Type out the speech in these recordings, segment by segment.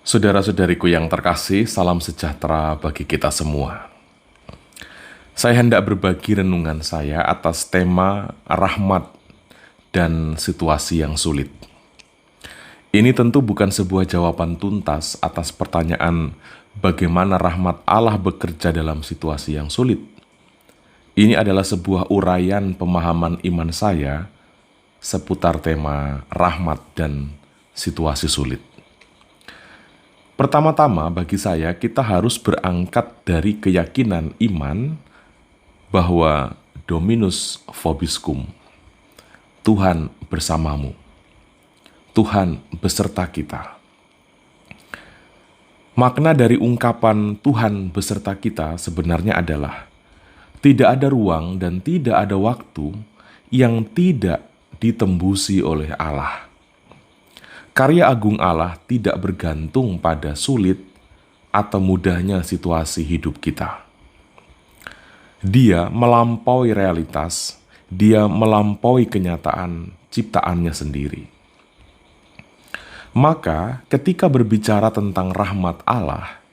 Saudara-saudariku yang terkasih, salam sejahtera bagi kita semua. Saya hendak berbagi renungan saya atas tema rahmat dan situasi yang sulit. Ini tentu bukan sebuah jawaban tuntas atas pertanyaan bagaimana rahmat Allah bekerja dalam situasi yang sulit. Ini adalah sebuah uraian pemahaman iman saya seputar tema rahmat dan situasi sulit. Pertama-tama bagi saya kita harus berangkat dari keyakinan iman bahwa Dominus vobiscum, Tuhan bersamamu, Tuhan beserta kita. Makna dari ungkapan Tuhan beserta kita sebenarnya adalah tidak ada ruang dan tidak ada waktu yang tidak ditembusi oleh Allah. Karya agung Allah tidak bergantung pada sulit atau mudahnya situasi hidup kita. Dia melampaui realitas, dia melampaui kenyataan ciptaannya sendiri. Maka ketika berbicara tentang rahmat Allah,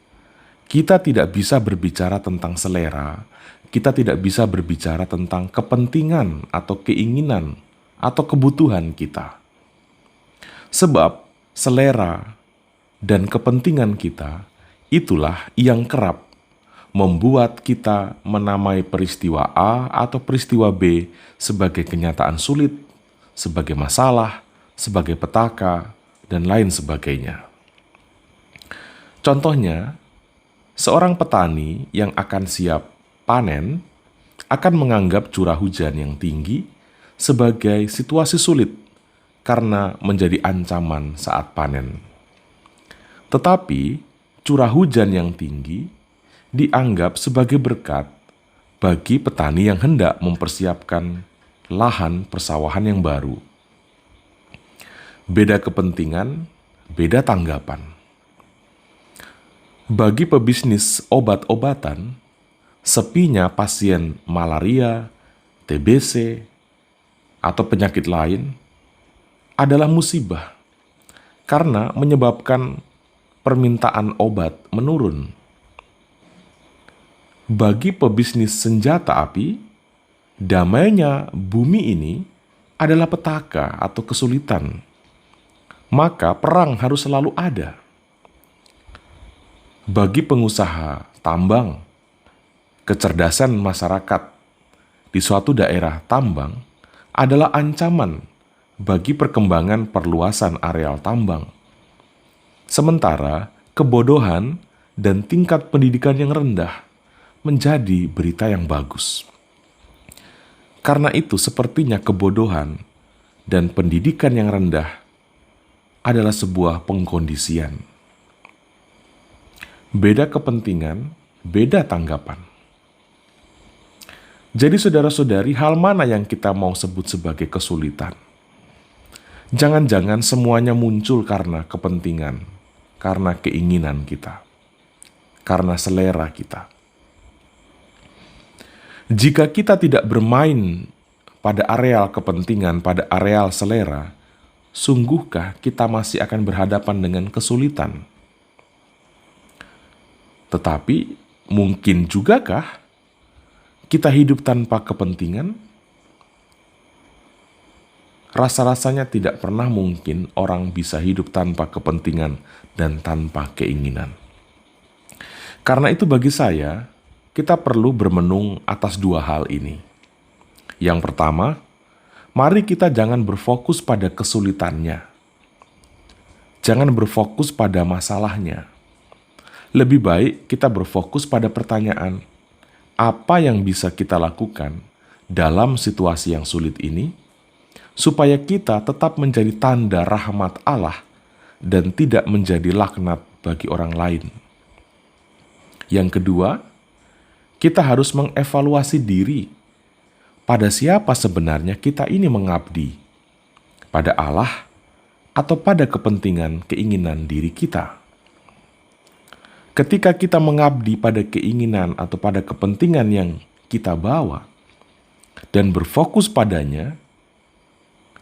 kita tidak bisa berbicara tentang selera, kita tidak bisa berbicara tentang kepentingan atau keinginan atau kebutuhan kita. Sebab selera dan kepentingan kita itulah yang kerap membuat kita menamai peristiwa A atau peristiwa B sebagai kenyataan sulit, sebagai masalah, sebagai petaka, dan lain sebagainya. Contohnya, seorang petani yang akan siap panen akan menganggap curah hujan yang tinggi sebagai situasi sulit karena menjadi ancaman saat panen. Tetapi curah hujan yang tinggi dianggap sebagai berkat bagi petani yang hendak mempersiapkan lahan persawahan yang baru. Beda kepentingan, beda tanggapan. Bagi pebisnis obat-obatan, sepinya pasien malaria, TBC, atau penyakit lain adalah musibah karena menyebabkan permintaan obat menurun. Bagi pebisnis senjata api, damainya bumi ini adalah petaka atau kesulitan. Maka perang harus selalu ada. Bagi pengusaha tambang, kecerdasan masyarakat di suatu daerah tambang adalah ancaman bagi perkembangan perluasan areal tambang. Sementara kebodohan dan tingkat pendidikan yang rendah menjadi berita yang bagus. Karena itu sepertinya kebodohan dan pendidikan yang rendah adalah sebuah pengkondisian. Beda kepentingan, beda tanggapan. Jadi saudara-saudari, hal mana yang kita mau sebut sebagai kesulitan? Jangan-jangan semuanya muncul karena kepentingan, karena keinginan kita, karena selera kita. Jika kita tidak bermain pada areal kepentingan, pada areal selera, sungguhkah kita masih akan berhadapan dengan kesulitan? Tetapi mungkin jugakah kita hidup tanpa kepentingan? Rasa-rasanya tidak pernah mungkin orang bisa hidup tanpa kepentingan dan tanpa keinginan. Karena itu bagi saya, kita perlu bermenung atas dua hal ini. Yang pertama, mari kita jangan berfokus pada kesulitannya. Jangan berfokus pada masalahnya. Lebih baik kita berfokus pada pertanyaan, apa yang bisa kita lakukan dalam situasi yang sulit ini, supaya kita tetap menjadi tanda rahmat Allah dan tidak menjadi laknat bagi orang lain. Yang kedua, kita harus mengevaluasi diri. Pada siapa sebenarnya kita ini mengabdi? Pada Allah atau pada kepentingan keinginan diri kita? Ketika kita mengabdi pada keinginan atau pada kepentingan yang kita bawa dan berfokus padanya,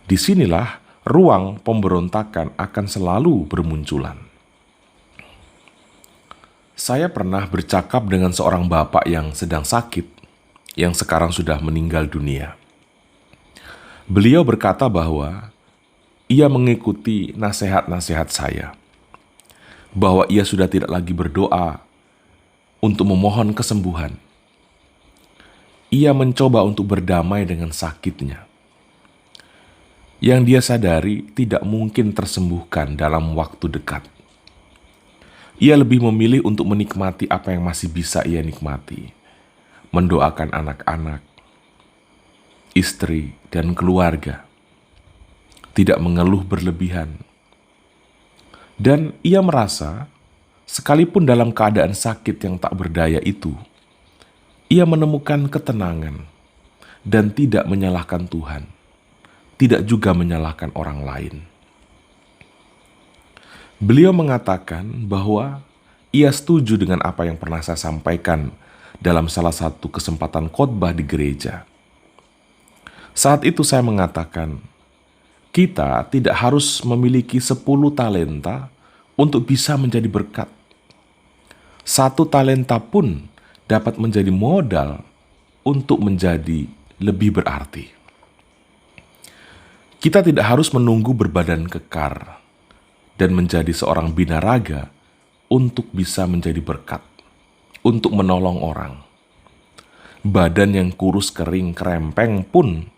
disinilah ruang pemberontakan akan selalu bermunculan. Saya pernah bercakap dengan seorang bapak yang sedang sakit, yang sekarang sudah meninggal dunia. Beliau berkata bahwa ia mengikuti nasihat-nasihat saya, bahwa ia sudah tidak lagi berdoa untuk memohon kesembuhan. Ia mencoba untuk berdamai dengan sakitnya, yang dia sadari tidak mungkin tersembuhkan dalam waktu dekat. Ia lebih memilih untuk menikmati apa yang masih bisa ia nikmati, mendoakan anak-anak, istri, dan keluarga, tidak mengeluh berlebihan. Dan ia merasa, sekalipun dalam keadaan sakit yang tak berdaya itu, ia menemukan ketenangan dan tidak menyalahkan Tuhan, tidak juga menyalahkan orang lain. Beliau mengatakan bahwa ia setuju dengan apa yang pernah saya sampaikan dalam salah satu kesempatan khotbah di gereja. Saat itu saya mengatakan, kita tidak harus memiliki 10 talenta untuk bisa menjadi berkat. 1 talenta pun dapat menjadi modal untuk menjadi lebih berarti. Kita tidak harus menunggu berbadan kekar dan menjadi seorang binaraga untuk bisa menjadi berkat, untuk menolong orang. Badan yang kurus kering kerempeng pun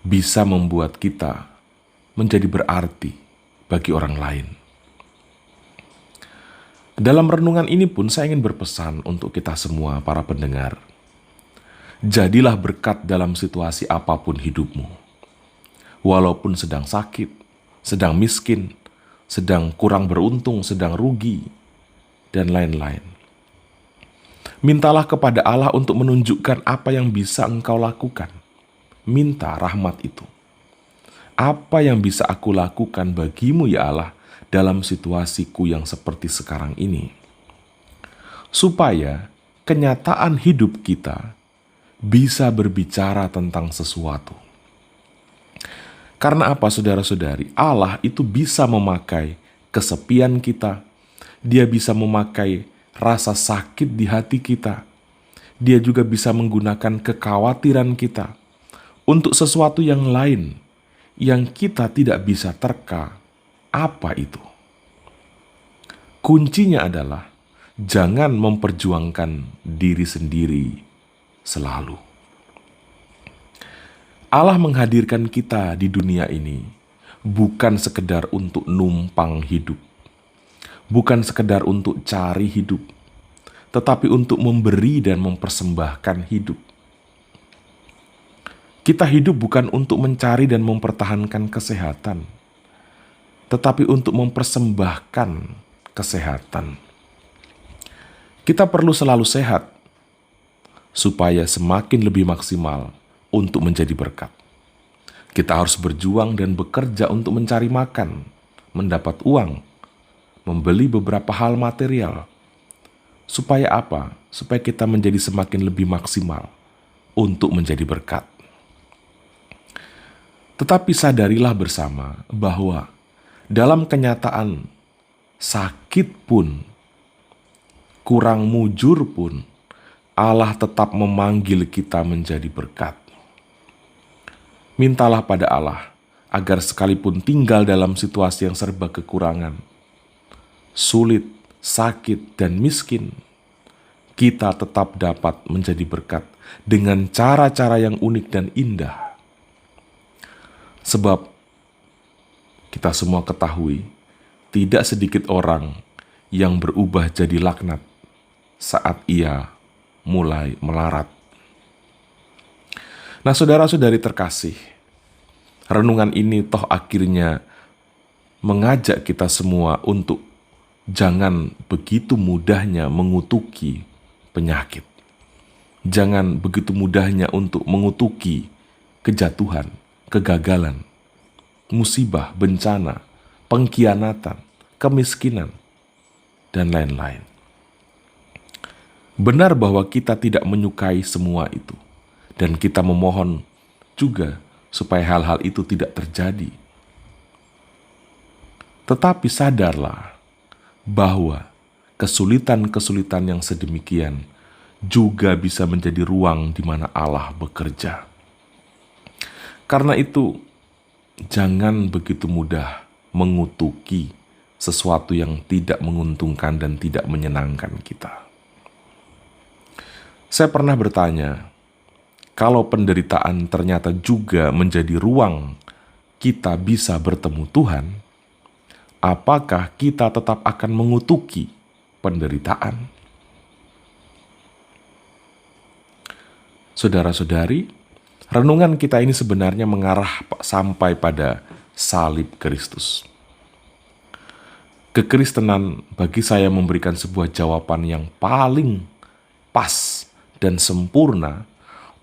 bisa membuat kita menjadi berarti bagi orang lain. Dalam renungan ini pun saya ingin berpesan untuk kita semua para pendengar. Jadilah berkat dalam situasi apapun hidupmu. Walaupun sedang sakit, sedang miskin, sedang kurang beruntung, sedang rugi, dan lain-lain. Mintalah kepada Allah untuk menunjukkan apa yang bisa engkau lakukan. Minta rahmat itu. Apa yang bisa aku lakukan bagimu ya Allah dalam situasiku yang seperti sekarang ini? Supaya kenyataan hidup kita bisa berbicara tentang sesuatu. Karena apa, saudara-saudari? Allah itu bisa memakai kesepian kita. Dia bisa memakai rasa sakit di hati kita. Dia juga bisa menggunakan kekhawatiran kita untuk sesuatu yang lain yang kita tidak bisa terka. Apa itu? Kuncinya adalah jangan memperjuangkan diri sendiri selalu. Allah menghadirkan kita di dunia ini bukan sekedar untuk numpang hidup, bukan sekedar untuk cari hidup, tetapi untuk memberi dan mempersembahkan hidup. Kita hidup bukan untuk mencari dan mempertahankan kesehatan, tetapi untuk mempersembahkan kesehatan. Kita perlu selalu sehat, supaya semakin lebih maksimal untuk menjadi berkat. Kita harus berjuang dan bekerja untuk mencari makan, mendapat uang, membeli beberapa hal material. Supaya apa? Supaya kita menjadi semakin lebih maksimal untuk menjadi berkat. Tetapi sadarilah bersama bahwa dalam kenyataan sakit pun, kurang mujur pun, Allah tetap memanggil kita menjadi berkat. Mintalah pada Allah agar sekalipun tinggal dalam situasi yang serba kekurangan, sulit, sakit, dan miskin, kita tetap dapat menjadi berkat dengan cara-cara yang unik dan indah. Sebab kita semua ketahui, tidak sedikit orang yang berubah jadi laknat saat ia mulai melarat. Nah, saudara-saudari terkasih, renungan ini toh akhirnya mengajak kita semua untuk jangan begitu mudahnya mengutuki penyakit. Jangan begitu mudahnya untuk mengutuki kejatuhan, kegagalan, musibah, bencana, pengkhianatan, kemiskinan, dan lain-lain. Benar bahwa kita tidak menyukai semua itu, dan kita memohon juga supaya hal-hal itu tidak terjadi. Tetapi sadarlah bahwa kesulitan-kesulitan yang sedemikian juga bisa menjadi ruang di mana Allah bekerja. Karena itu, jangan begitu mudah mengutuki sesuatu yang tidak menguntungkan dan tidak menyenangkan kita. Saya pernah bertanya, kalau penderitaan ternyata juga menjadi ruang kita bisa bertemu Tuhan, apakah kita tetap akan mengutuki penderitaan? Saudara-saudari, renungan kita ini sebenarnya mengarah sampai pada salib Kristus. Kekristenan bagi saya memberikan sebuah jawaban yang paling pas dan sempurna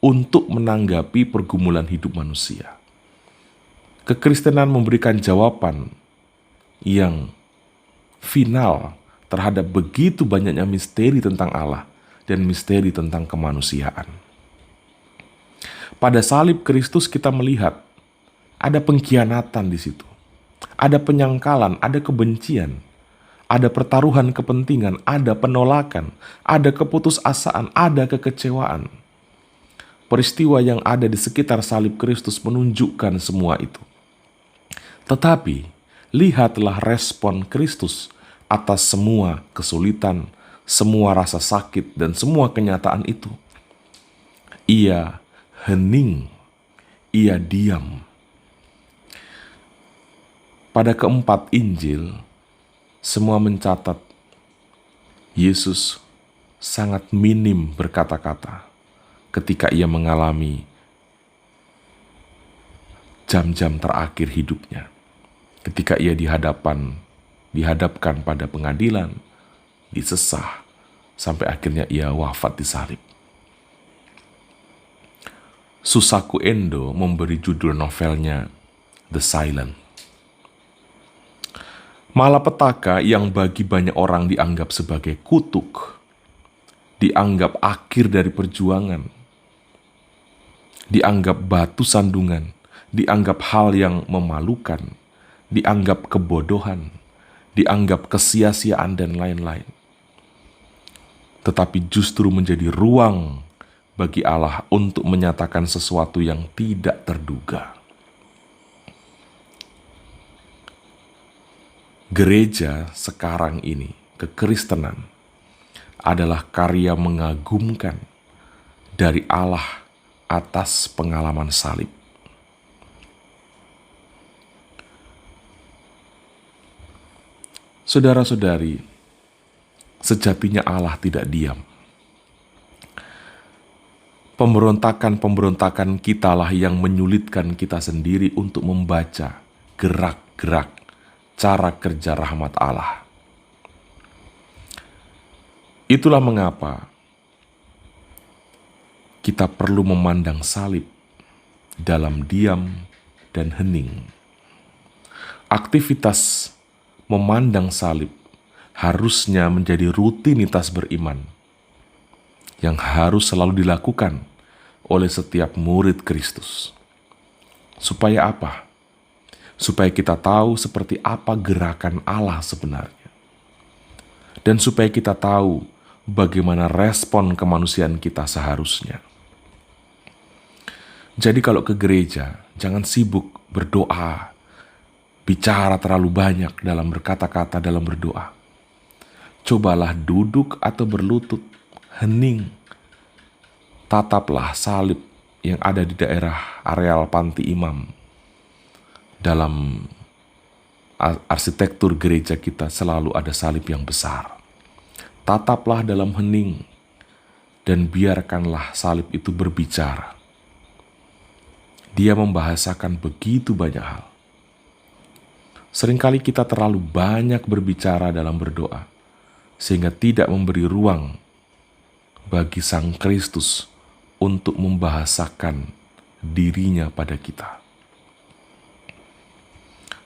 untuk menanggapi pergumulan hidup manusia. Kekristenan memberikan jawaban yang final terhadap begitu banyaknya misteri tentang Allah dan misteri tentang kemanusiaan. Pada salib Kristus kita melihat ada pengkhianatan di situ. Ada penyangkalan, ada kebencian, ada pertaruhan kepentingan, ada penolakan, ada keputusasaan, ada kekecewaan. Peristiwa yang ada di sekitar salib Kristus menunjukkan semua itu. Tetapi, lihatlah respon Kristus atas semua kesulitan, semua rasa sakit, dan semua kenyataan itu. Ia hening, ia diam. Pada keempat Injil, semua mencatat Yesus sangat minim berkata-kata ketika ia mengalami jam-jam terakhir hidupnya. Ketika ia dihadapkan pada pengadilan, disesah, sampai akhirnya ia wafat di salib. Susaku Endo memberi judul novelnya The Silent. Malapetaka yang bagi banyak orang dianggap sebagai kutuk, dianggap akhir dari perjuangan, dianggap batu sandungan, dianggap hal yang memalukan, dianggap kebodohan, dianggap kesia-siaan dan lain-lain. Tetapi justru menjadi ruang bagi Allah untuk menyatakan sesuatu yang tidak terduga. Gereja sekarang ini, kekristenan, adalah karya mengagumkan dari Allah atas pengalaman salib. Saudara-saudari, sejatinya Allah tidak diam. Pemberontakan-pemberontakan kitalah yang menyulitkan kita sendiri untuk membaca gerak-gerak cara kerja rahmat Allah. Itulah mengapa kita perlu memandang salib dalam diam dan hening. Aktivitas memandang salib harusnya menjadi rutinitas beriman yang harus selalu dilakukan oleh setiap murid Kristus. Supaya apa? Supaya kita tahu seperti apa gerakan Allah sebenarnya. Dan supaya kita tahu bagaimana respon kemanusiaan kita seharusnya. Jadi kalau ke gereja, jangan sibuk berdoa, bicara terlalu banyak dalam berkata-kata dalam berdoa. Cobalah duduk atau berlutut, hening. Tataplah salib yang ada di daerah areal Panti Imam. Dalam arsitektur gereja kita selalu ada salib yang besar. Tataplah dalam hening dan biarkanlah salib itu berbicara. Dia membahasakan begitu banyak hal. Seringkali kita terlalu banyak berbicara dalam berdoa, sehingga tidak memberi ruang bagi Sang Kristus untuk membahasakan dirinya pada kita.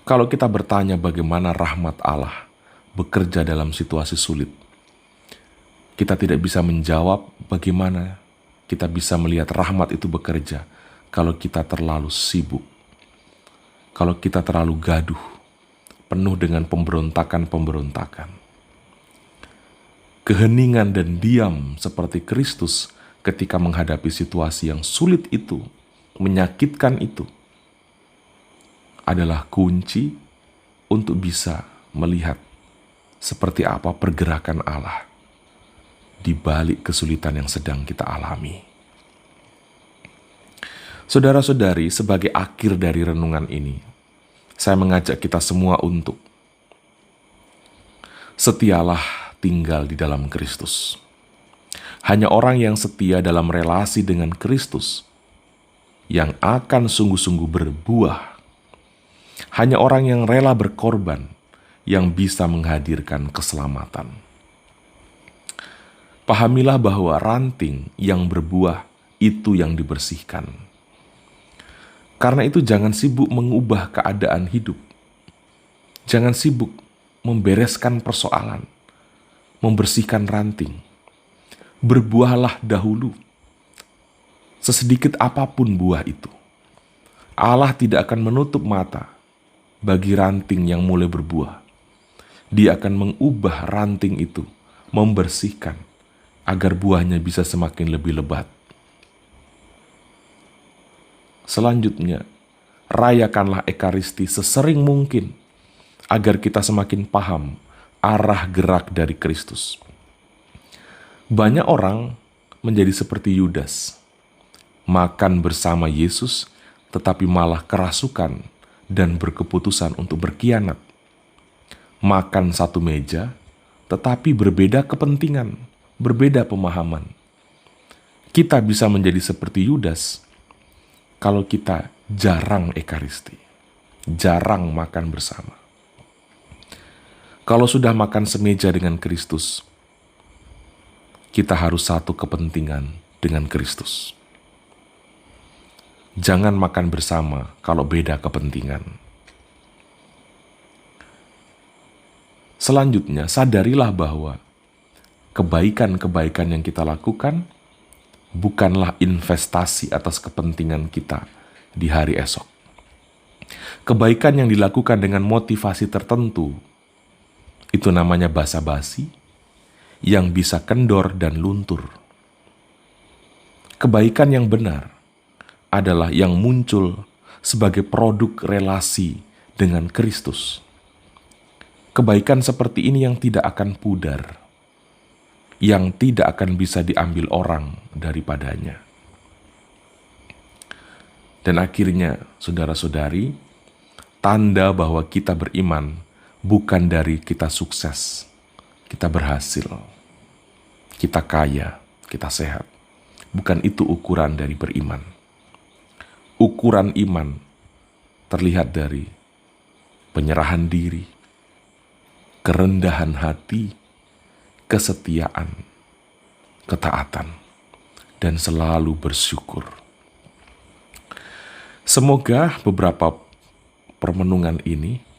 Kalau kita bertanya bagaimana rahmat Allah bekerja dalam situasi sulit, kita tidak bisa menjawab bagaimana kita bisa melihat rahmat itu bekerja kalau kita terlalu sibuk, kalau kita terlalu gaduh, penuh dengan pemberontakan-pemberontakan. keheningan dan diam seperti Kristus ketika menghadapi situasi yang sulit itu, menyakitkan itu, adalah kunci untuk bisa melihat seperti apa pergerakan Allah di balik kesulitan yang sedang kita alami. Saudara-saudari, sebagai akhir dari renungan ini, saya mengajak kita semua untuk setialah tinggal di dalam Kristus. Hanya orang yang setia dalam relasi dengan Kristus yang akan sungguh-sungguh berbuah. Hanya orang yang rela berkorban yang bisa menghadirkan keselamatan. Pahamilah bahwa ranting yang berbuah itu yang dibersihkan. Karena itu jangan sibuk mengubah keadaan hidup. Jangan sibuk membereskan persoalan, membersihkan ranting. Berbuahlah dahulu, sesedikit apapun buah itu. Allah tidak akan menutup mata bagi ranting yang mulai berbuah. Dia akan mengubah ranting itu, membersihkan, agar buahnya bisa semakin lebih lebat. Selanjutnya, rayakanlah Ekaristi sesering mungkin, agar kita semakin paham arah gerak dari Kristus. Banyak orang menjadi seperti Yudas, makan bersama Yesus, tetapi malah kerasukan dan berkeputusan untuk berkhianat. Makan satu meja, tetapi berbeda kepentingan, berbeda pemahaman. Kita bisa menjadi seperti Yudas kalau kita jarang Ekaristi, jarang makan bersama. Kalau sudah makan semeja dengan Kristus, kita harus satu kepentingan dengan Kristus. Jangan makan bersama kalau beda kepentingan. Selanjutnya, sadarilah bahwa kebaikan-kebaikan yang kita lakukan bukanlah investasi atas kepentingan kita di hari esok. Kebaikan yang dilakukan dengan motivasi tertentu, itu namanya basa-basi, yang bisa kendor dan luntur. Kebaikan yang benar adalah yang muncul sebagai produk relasi dengan Kristus. Kebaikan seperti ini yang tidak akan pudar, yang tidak akan bisa diambil orang daripadanya. Dan akhirnya, saudara-saudari, tanda bahwa kita beriman bukan dari kita sukses, kita berhasil, kita kaya, kita sehat. Bukan itu ukuran dari beriman. Ukuran iman terlihat dari penyerahan diri, kerendahan hati, kesetiaan, ketaatan, dan selalu bersyukur. Semoga beberapa permenungan ini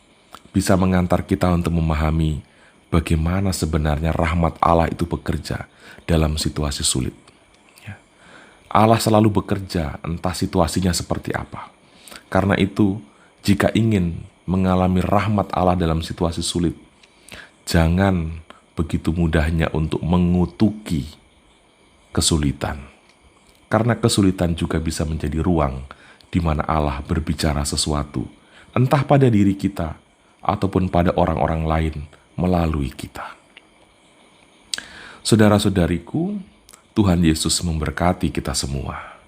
bisa mengantar kita untuk memahami bagaimana sebenarnya rahmat Allah itu bekerja dalam situasi sulit. Allah selalu bekerja, entah situasinya seperti apa. Karena itu, jika ingin mengalami rahmat Allah dalam situasi sulit, jangan begitu mudahnya untuk mengutuki kesulitan. Karena kesulitan juga bisa menjadi ruang di mana Allah berbicara sesuatu, entah pada diri kita ataupun pada orang-orang lain melalui kita. Saudara-saudariku, Tuhan Yesus memberkati kita semua.